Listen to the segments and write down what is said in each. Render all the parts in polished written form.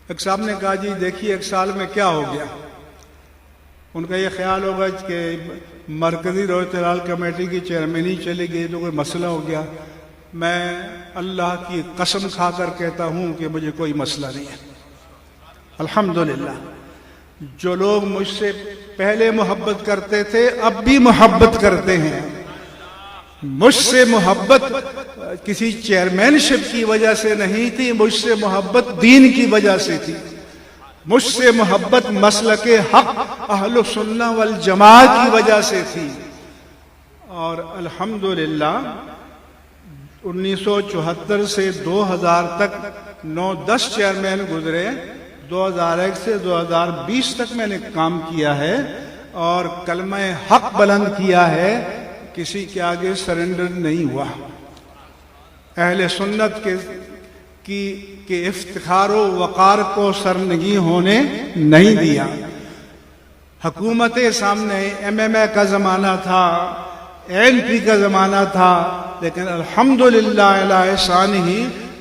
ایک صاحب نے کہا جی دیکھیے 1 سال میں کیا ہو گیا. ان کا یہ خیال ہوگا کہ مرکزی رویت ہلال کمیٹی کی چیئرمینی چلی گئی تو کوئی مسئلہ ہو گیا. میں اللہ کی قسم کھا کر کہتا ہوں کہ مجھے کوئی مسئلہ نہیں ہے. الحمدللہ جو لوگ مجھ سے پہلے محبت کرتے تھے اب بھی محبت کرتے ہیں. مجھ سے محبت کسی چیئرمین شپ کی وجہ سے نہیں تھی، مجھ سے محبت دین کی وجہ سے تھی. مجھ سے محبت مسلک حق اہل سنہ والجماعت کی وجہ سے تھی. اور الحمدللہ 1974 سے 2000 تک 9-10 چیئرمین گزرے. 2001 سے 2020 تک میں نے کام کیا ہے اور کلمہ حق بلند کیا ہے. کسی کے آگے سرنڈر نہیں ہوا. اہل سنت کے افتخار و وقار کو سرنگی ہونے نہیں دیا. حکومت سامنے MMA کا زمانہ تھا، ANP کا زمانہ تھا، لیکن الحمدللہ علی شانہ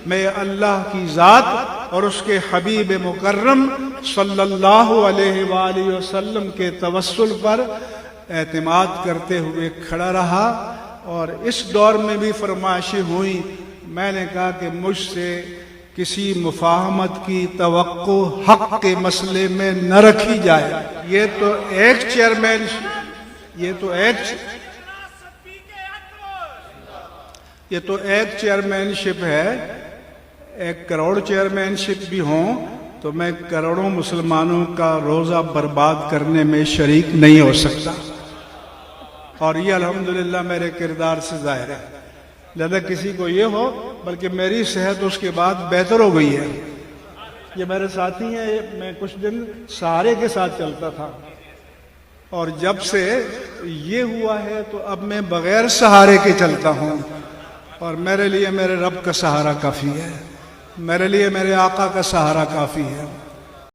میں اللہ کی ذات اور اس کے حبیب مکرم صلی اللہ علیہ وآلہ وسلم کے توسل پر اعتماد کرتے ہوئے کھڑا رہا. اور اس دور میں بھی فرمائشیں ہوئیں. میں نے کہا کہ مجھ سے کسی مفاہمت کی توقع حق کے مسئلے میں نہ رکھی جائے. یہ تو ایک چیئرمین شپ ہے. 1 کروڑ چیئرمین شپ بھی ہوں تو میں کروڑوں مسلمانوں کا روزہ برباد کرنے میں شریک نہیں ہو سکتا. اور یہ الحمدللہ میرے کردار سے ظاہر ہے. لہذا کسی کو یہ ہو، بلکہ میری صحت اس کے بعد بہتر ہو گئی ہے. یہ میرے ساتھی ہیں. میں کچھ دن سہارے کے ساتھ چلتا تھا اور جب سے یہ ہوا ہے تو اب میں بغیر سہارے کے چلتا ہوں. اور میرے لیے میرے رب کا سہارا کافی ہے، میرے لیے میرے آقا کا سہارا کافی ہے.